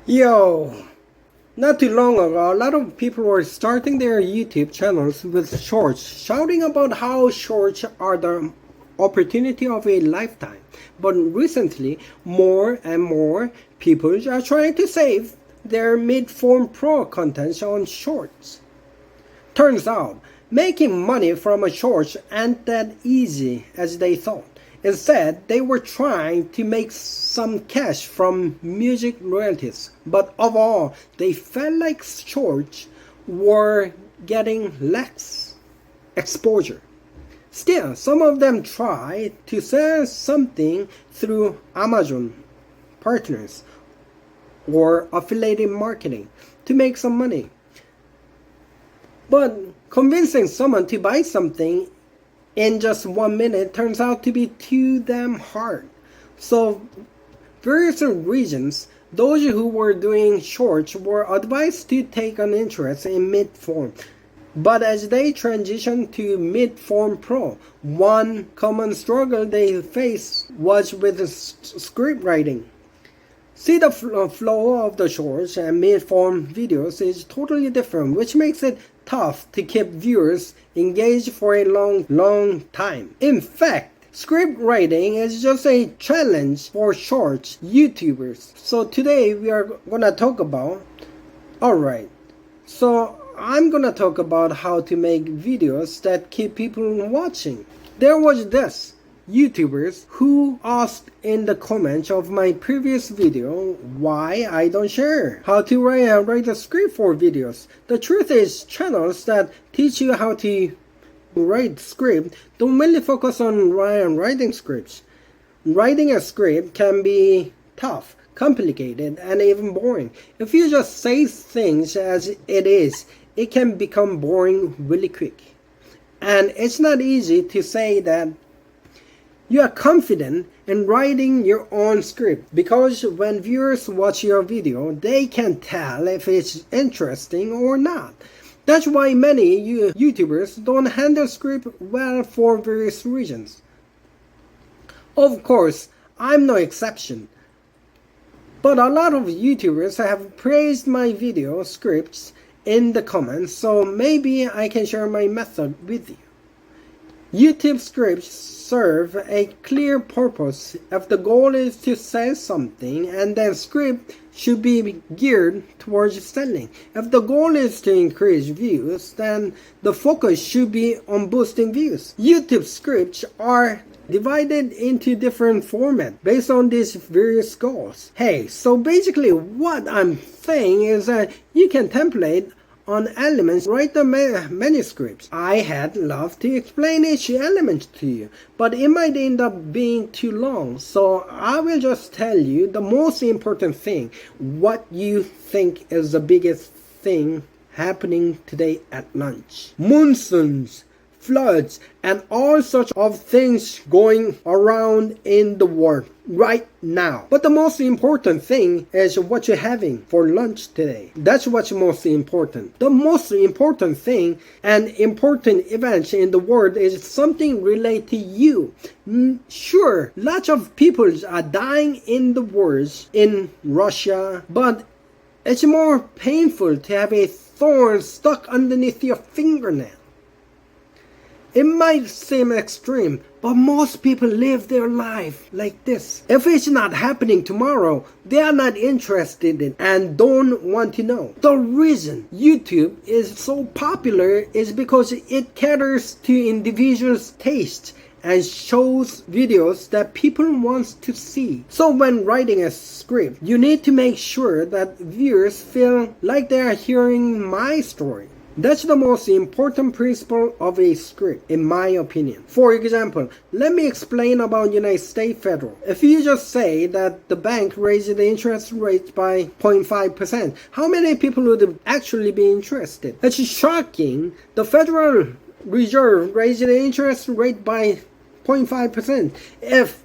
Yo, not too long ago, a lot of people were starting their YouTube channels with shorts, shouting about how shorts are the opportunity of a lifetime. But recently, more and more people are trying to save their mid-form pro content on shorts. Turns out, making money from a shorts ain't that easy as they thought. Instead, they were trying to make some cash from music royalties. But overall, they felt like shorts were getting less exposure. Still, some of them tried to sell something through Amazon partners or affiliate marketing to make some money. But convincing someone to buy something in just 1 minute turns out to be too damn hard. So, various reasons, those who were doing shorts were advised to take an interest in mid-form. But as they transitioned to mid-form pro, one common struggle they faced was with script writing. See, the flow of the shorts and mid-form videos is totally different, which makes it tough to keep viewers engaged for a long time. In fact, script writing is just a challenge for shorts YouTubers. So today we are gonna talk about, I'm gonna talk about how to make videos that keep people watching. There was this YouTubers who asked in the comments of my previous video why I don't share how to write a script for videos. The truth is, channels that teach you how to write script don't really focus on writing scripts. Writing a script can be tough, complicated, and even boring. If you just say things as it is, it can become boring really quick. And it's not easy to say that you are confident in writing your own script, because when viewers watch your video, they can tell if it's interesting or not. That's why many YouTubers don't handle script well for various reasons. Of course, I'm no exception. But a lot of YouTubers have praised my video scripts in the comments, so maybe I can share my method with you. YouTube scripts serve a clear purpose. If the goal is to sell something, and then script should be geared towards selling. If the goal is to increase views, then the focus should be on boosting views. YouTube scripts are divided into different formats based on these various goals. Hey, so basically what I'm saying is that you can template on elements, write the manuscripts. I had loved to explain each element to you, but it might end up being too long, so I will just tell you the most important thing, what you think is the biggest thing happening today at lunch. Monsoons, floods, and all sorts of things going around in the world right now. But the most important thing is what you're having for lunch today. That's what's most important. The most important thing and important events in the world is something related to you. Sure, lots of people are dying in the wars in Russia, but it's more painful to have a thorn stuck underneath your fingernail. It might seem extreme, but most people live their life like this. If it's not happening tomorrow, they are not interested in and don't want to know. The reason YouTube is so popular is because it caters to individuals' tastes and shows videos that people want to see. So when writing a script, you need to make sure that viewers feel like they are hearing my story. That's the most important principle of a script, in my opinion. For example, let me explain about United States Federal. If you just say that the bank raised the interest rate by 0.5%, how many people would actually be interested? It's shocking. The Federal Reserve raised the interest rate by 0.5%. If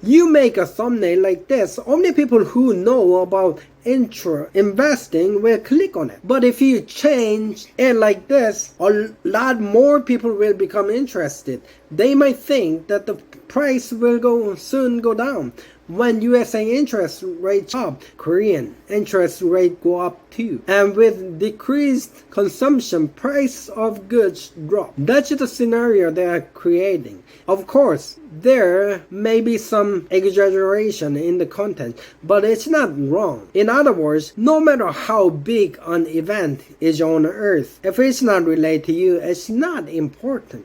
you make a thumbnail like this, only people who know about investing will click on it. But if you change it like this, a lot more people will become interested. They might think that the price will soon go down. When USA interest rates up, Korean interest rate go up too. And with decreased consumption, price of goods drop. That's the scenario they are creating. Of course, there may be some exaggeration in the content, but it's not wrong. In other words, no matter how big an event is on earth, if it's not related to you, it's not important.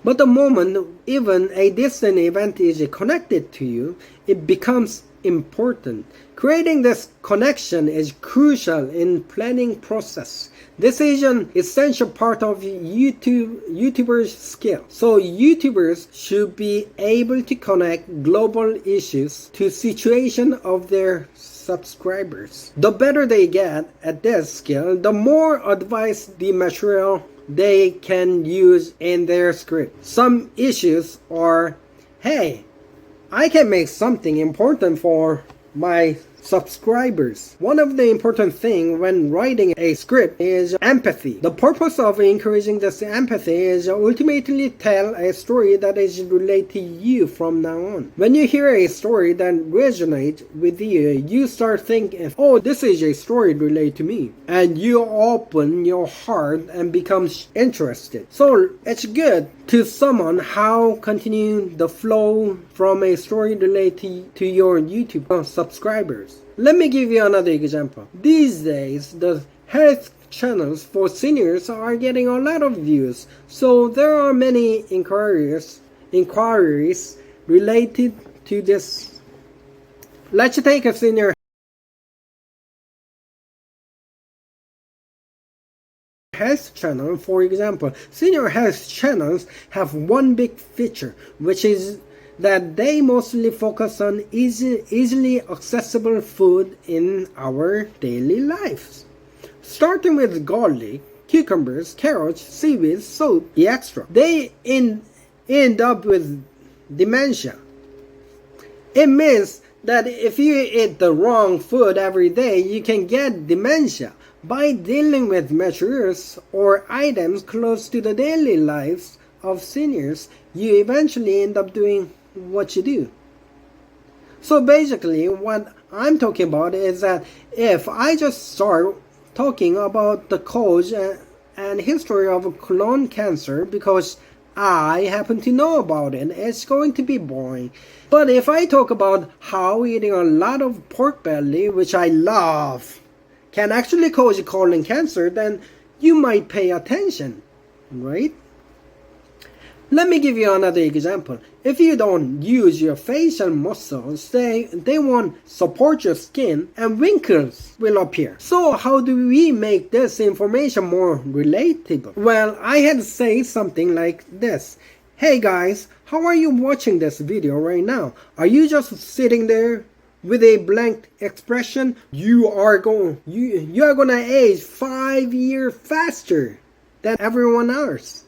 But the moment even a distant event is connected to you, it becomes important. Creating this connection is crucial in planning process. This is an essential part of YouTubers' skill. So YouTubers should be able to connect global issues to situation of their subscribers. The better they get at this skill, the more advice the material they can use in their script. Some issues are, hey, I can make something important for my subscribers. One of the important things when writing a script is empathy. The purpose of encouraging this empathy is ultimately tell a story that is related to you from now on. When you hear a story that resonates with you, you start thinking, oh, this is a story related to me. And you open your heart and become interested. So it's good to someone how continue the flow from a story related to your YouTube subscribers. Let me give you another example. These days, the health channels for seniors are getting a lot of views. So there are many inquiries related to this. Let's take a senior health channel, for example. Senior health channels have one big feature, which is that they mostly focus on easily accessible food in our daily lives. Starting with garlic, cucumbers, carrots, seaweed, soup, etc. They end up with dementia. It means that if you eat the wrong food every day, you can get dementia. By dealing with materials or items close to the daily lives of seniors, you eventually end up doing what you do. So basically, what I'm talking about is that if I just start talking about the cause and history of colon cancer because I happen to know about it, it's going to be boring. But if I talk about how eating a lot of pork belly, which I love, can actually cause colon cancer, then you might pay attention, right? Let me give you another example. If you don't use your facial muscles, they won't support your skin and wrinkles will appear. So how do we make this information more relatable? Well, I had to say something like this. Hey guys, how are you watching this video right now? Are you just sitting there with a blank expression? You are gonna age 5 years faster than everyone else.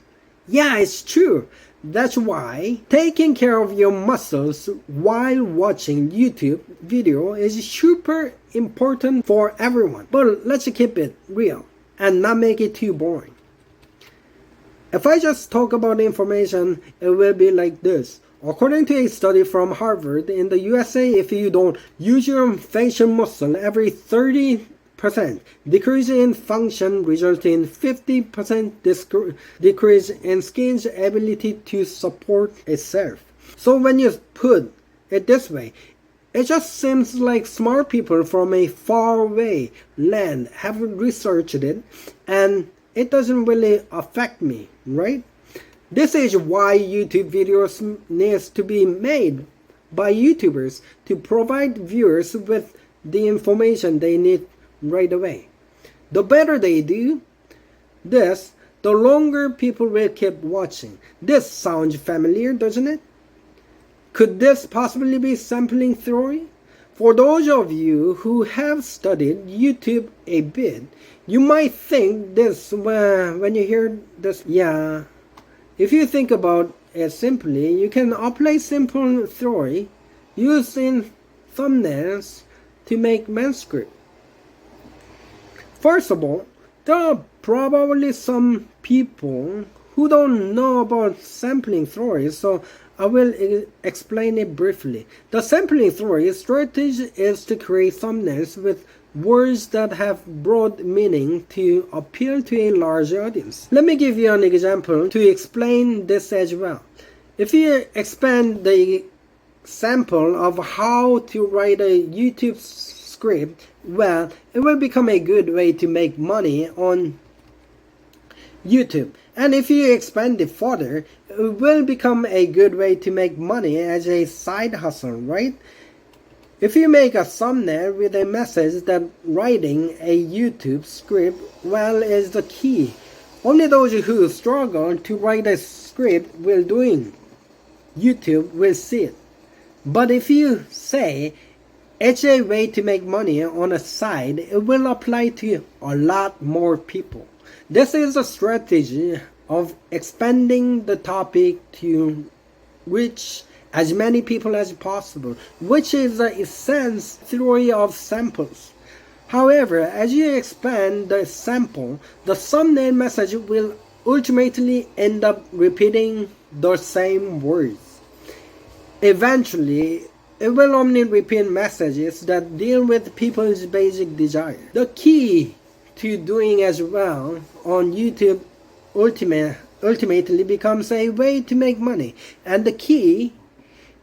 Yeah, it's true. That's why taking care of your muscles while watching YouTube video is super important for everyone. But let's keep it real and not make it too boring. If I just talk about the information, it will be like this. According to a study from Harvard, in the USA, if you don't use your facial muscle every 30%, decrease in function results in 50% decrease in skin's ability to support itself. So when you put it this way, it just seems like smart people from a faraway land have researched it, and it doesn't really affect me, right? This is why YouTube videos needs to be made by YouTubers to provide viewers with the information they need right away. The better they do this, the longer people will keep watching. This sounds familiar, doesn't it? Could this possibly be sampling theory? For those of you who have studied YouTube a bit, you might think this when you hear this. Yeah, if you think about it simply, you can apply simple theory used in thumbnails to make manuscript. First of all, there are probably some people who don't know about sampling theory, so I will explain it briefly. The sampling theory strategy is to create thumbnails with words that have broad meaning to appeal to a large audience. Let me give you an example to explain this as well. If you expand the sample of how to write a YouTube script, well, it will become a good way to make money on YouTube. And if you expand it further, it will become a good way to make money as a side hustle, right? If you make a thumbnail with a message that writing a YouTube script well is the key. Only those who struggle to write a script will doing YouTube will see it. But if you say it's a way to make money on a side, it will apply to a lot more people. This is a strategy of expanding the topic to reach as many people as possible, which is the essence theory of samples. However, as you expand the sample, the thumbnail message will ultimately end up repeating the same words. Eventually, it will only repeat messages that deal with people's basic desire. The key to doing as well on YouTube ultimately becomes a way to make money, and the key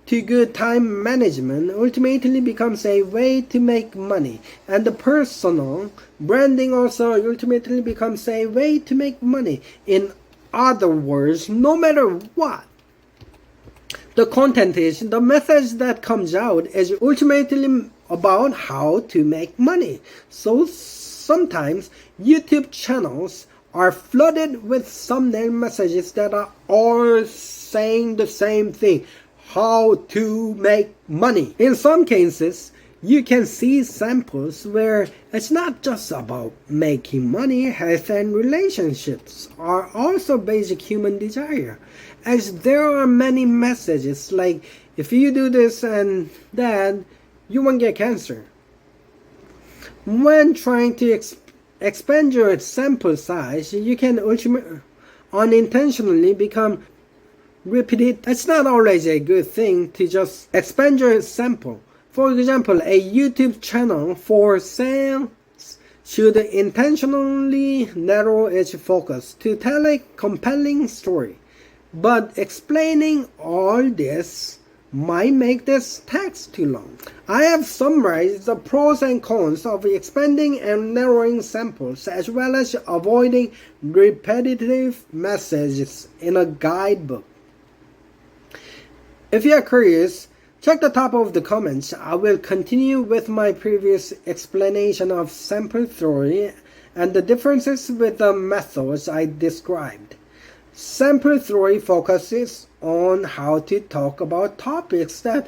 to good time management ultimately becomes a way to make money, and the personal branding also ultimately becomes a way to make money. In other words, no matter what the content is, the message that comes out is ultimately about how to make money. So sometimes YouTube channels are flooded with thumbnail messages that are all saying the same thing: how to make money. In some cases, you can see samples where it's not just about making money. Health and relationships are also basic human desire, as there are many messages like, if you do this and that, you won't get cancer. When trying to expand your sample size, you can unintentionally become repeated. It's not always a good thing to just expand your sample. For example, a YouTube channel for sales should intentionally narrow its focus to tell a compelling story. But explaining all this might make this text too long. I have summarized the pros and cons of expanding and narrowing samples, as well as avoiding repetitive messages in a guidebook. If you are curious, check the top of the comments. I will continue with my previous explanation of sample theory and the differences with the methods I described. Sample theory focuses on how to talk about topics that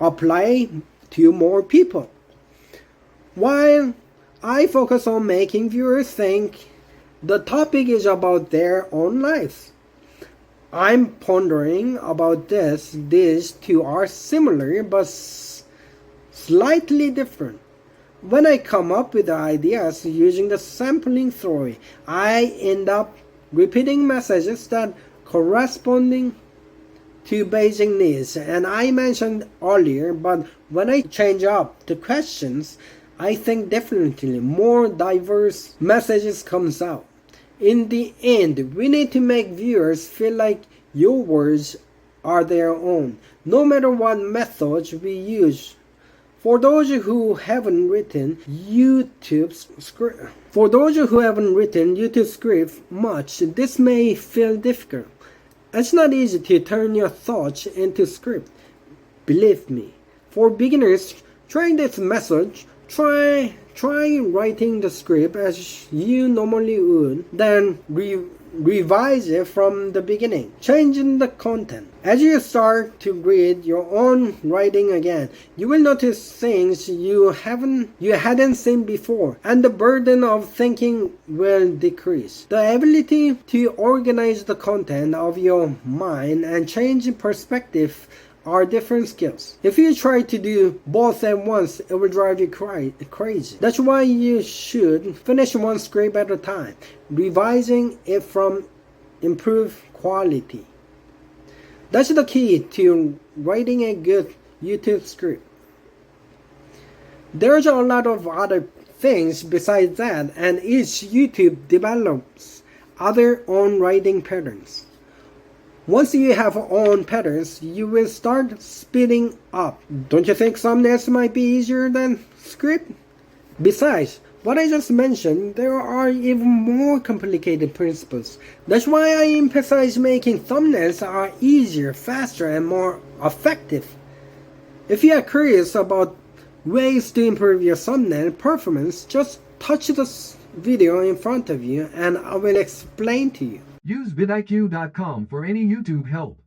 apply to more people, while I focus on making viewers think the topic is about their own lives. I'm pondering about this. These two are similar but slightly different. When I come up with the ideas using the sampling theory, I end up repeating messages that corresponding to basic needs, and I mentioned earlier, but when I change up the questions, I think definitely more diverse messages comes out. In the end, we need to make viewers feel like your words are their own, no matter what methods we use. For those who haven't written YouTube script much, this may feel difficult. It's not easy to turn your thoughts into script. Believe me, for beginners trying this method, try writing the script as you normally would, then revise it from the beginning, changing the content. As you start to read your own writing again, you will notice things you hadn't seen before, and the burden of thinking will decrease. The ability to organize the content of your mind and change perspective are different skills. If you try to do both at once, it will drive you crazy. That's why you should finish one script at a time, revising it from improve quality. That's the key to writing a good YouTube script. There's a lot of other things besides that, and each YouTube develops other own writing patterns. Once you have own patterns, you will start speeding up. Don't you think thumbnails might be easier than script? Besides, what I just mentioned, there are even more complicated principles. That's why I emphasize making thumbnails are easier, faster, and more effective. If you are curious about ways to improve your thumbnail performance, just touch this video in front of you and I will explain to you. Use vidIQ.com for any YouTube help.